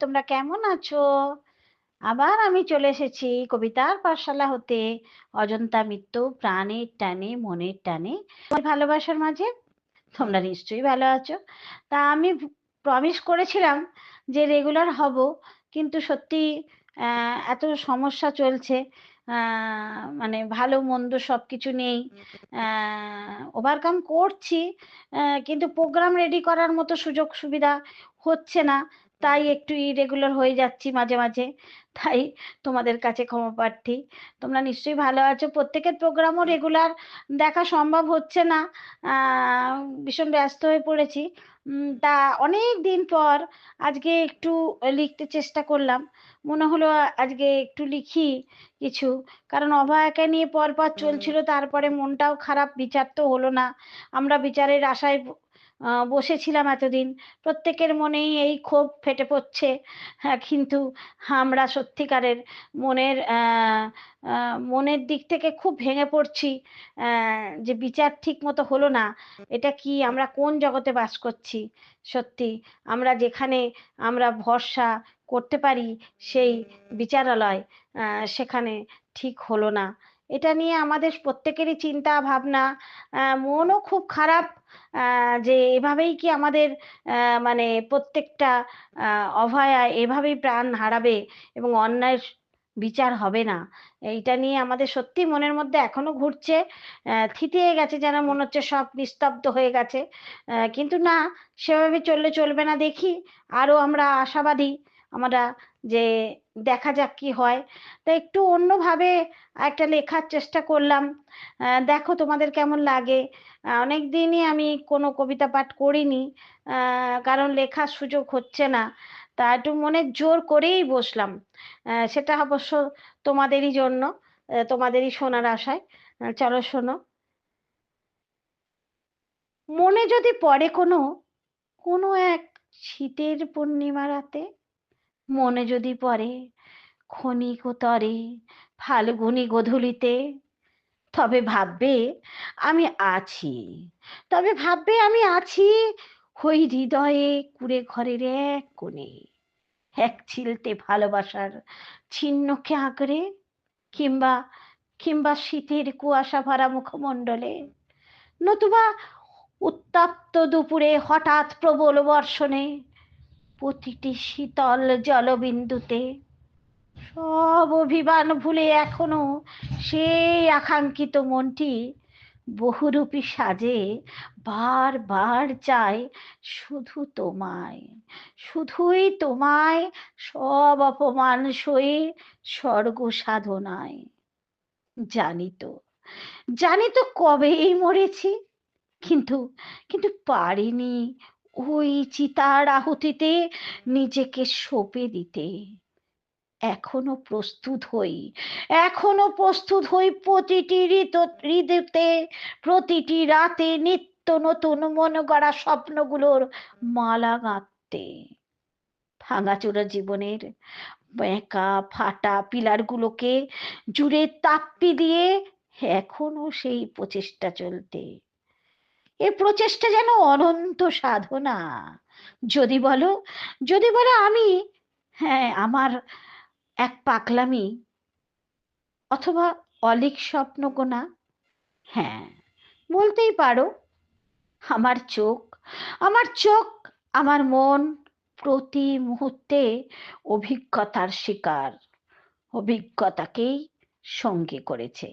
তোমরা কেমন আছো? আবার আমি চলে এসেছি কবিতার পাঠশালা হতে, অজন্তা মিত্র, প্রাণের টানে মনের টানে ভালোবাসার মাঝে। তোমরা নিশ্চয়ই ভালো আছো। তা আমি প্রমিস করেছিলাম যে রেগুলার হব, কিন্তু সত্যি এত সমস্যা চলছে, মানে ভালো মন্দ সব কিছু নেই, ওভারকাম করছি, কিন্তু প্রোগ্রাম রেডি করার মতো সুযোগ সুবিধা হচ্ছে না, তাই একটু ইরেগুলার হয়ে যাচ্ছি মাঝে মাঝে। তাই তোমাদের কাছে ক্ষমা প্রার্থী। তোমরা নিশ্চয়ই ভালো আছো। প্রত্যেকের প্রোগ্রামও রেগুলার দেখা সম্ভব হচ্ছে না, ভীষণ ব্যস্ত হয়ে পড়েছি। তা অনেক দিন পর আজকে একটু লিখতে চেষ্টা করলাম। মনে হলো আজকে একটু লিখি কিছু, কারণ অভয়াকে নিয়ে পরপর চলছিল, তারপরে মনটাও খারাপ, বিচার তো হলো না। আমরা বিচারের আশায় বসেছিলাম এতদিন, প্রত্যেকের মনেই এই ক্ষোভ ফেটে পড়ছে। হ্যাঁ, কিন্তু আমরা সত্যিকারের মনের মনের দিক থেকে খুব ভেঙে পড়ছি, যে বিচার ঠিক মতো হলো না। এটা কি, আমরা কোন জগতে বাস করছি? সত্যি আমরা যেখানে আমরা ভরসা করতে পারি সেই বিচারালয়, সেখানে ঠিক হলো না। এটা নিয়ে আমাদের প্রত্যেকেরই চিন্তা ভাবনা, মনও খুব খারাপ, যে এভাবেই কি আমাদের মানে প্রত্যেকটা অভয়া এভাবেই প্রাণ হারাবে এবং অন্যায়ের বিচার হবে না? এইটা নিয়ে আমাদের সত্যি মনের মধ্যে এখনো ঘুরছে, থিতিয়ে গেছে, যেন মনে হচ্ছে সব নিস্তব্ধ হয়ে গেছে। কিন্তু না, সেভাবে চললে চলবে না। দেখি, আরো আমরা আশাবাদী আমরা, যে দেখা যাক কি হয়। তা একটু অন্যভাবে একটা লেখার চেষ্টা করলাম, দেখো তোমাদের কেমন লাগে। অনেক দিনই আমি কোনো কবিতা পাঠ করিনি, কারণ লেখার সুযোগ হচ্ছে না। তা একটু মনে জোর করেই বসলাম, সেটা অবশ্য তোমাদেরই জন্য, তোমাদেরই শোনার আশায়। চলো শোনো। মনে যদি পড়ে কোনো কোনো এক শীতের পূর্ণিমা রাতে, মনে যদি পড়ে ক্ষণিক তরে ফাল্গুনী গোধূলিতে, তবে ভাববে আমি আছি, তবে ভাববে আমি আছি ওই হৃদয়ে কুড়ে ঘরের এক কোণে, এক চিলতে ভালোবাসার ছিন্নকে আঁকড়ে, কিংবা কিংবা শীতের কুয়াশা ভরা মুখমণ্ডলে, নতুবা উত্তপ্ত দুপুরে হঠাৎ প্রবল বর্ষণে, প্রতিটি শীতল জলবিন্দুতে সব অভিমান ভুলে এখনো সেই আকাঙ্ক্ষিত মনটি বহুরূপী সাজে বারবার চায় শুধু তোমায়, শুধুই তোমায়, সব অপমান সয়ে স্বর্গ সাধনায়। জানি তো, জানি তো কবেই মরেছি, কিন্তু কিন্তু পারিনি ওই চিতার আহুতিতে নিজেকে সঁপে দিতে। এখনো প্রস্তুত হই, এখনো প্রস্তুত হই প্রতিটি ঋতুতে, প্রতিটি রাতে নিত্য নতুন মন গড়া স্বপ্নগুলোর মালা গাঁথতে। ভাঙাচোরা জীবনের বেঁকা ফাটা পিলারগুলোকে জুড়ে তাপ্পি দিয়ে এখনো সেই প্রচেষ্টা চলতে। এ প্রচেষ্টা যেন অনন্ত সাধনা। যদি বলো, যদি বলো আমি, হ্যাঁ, আমার এক পাগলামি অথবা অলীক স্বপ্ন গোনা, হ্যাঁ, বলতেই পারো। আমার চোখ, আমার চোখ, আমার মন প্রতি মুহূর্তে অভিজ্ঞতার শিকার, অভিজ্ঞতাকেই সঙ্গী করেছে।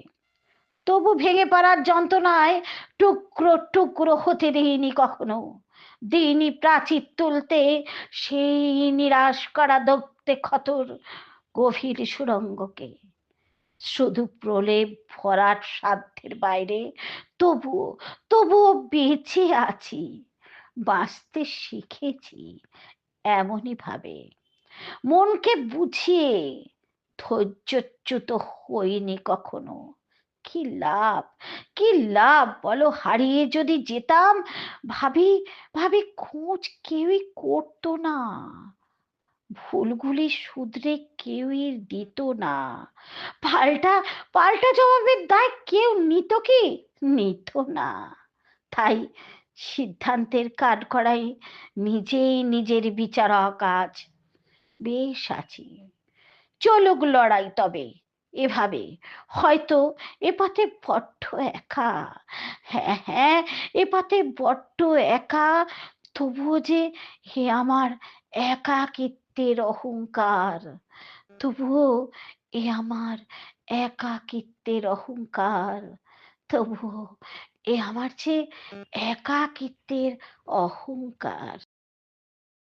তবু ভেঙে পড়ার যন্ত্রণায় টুকরো টুকরো হতে দিইনি কখনো, দিইনি প্রাচীর তুলতে সেই নিরাশ করা দগ্ধে ক্ষতর গভীর সুড়ঙ্গকে। শুধু প্রলেপ ভরাট সাধ্যের বাইরে তবুও, তবুও বেঁচে আছি, বাঁচতে শিখেছি এমনই ভাবে, মনকে বুঝিয়ে ধৈর্যচ্যুত হইনি কখনো। কি লাভ, কি লাভ বলো, হারিয়ে যদি যেতাম, ভাবি ভাবি খোঁজ কেউই করতো না, ভুলগুলি শুধরে কেউই দিত না, পাল্টা পাল্টা জবাবের দায় কেউ নিত কি? নিত না। তাই সিদ্ধান্তের কাঠগড়াই নিজেই নিজের বিচারক আজ। বেশ আছি, চলুক লড়াই তবে এভাবে। হয়তো এ পথে বড্ড একা, হ্যাঁ হ্যাঁ, এ পথে বড্ড একা, তবুও যে হে আমার একাকিত্বের অহংকার, তবুও এ আমার একাকিত্বের অহংকার, তবুও এ আমার যে একাকিত্বের অহংকার।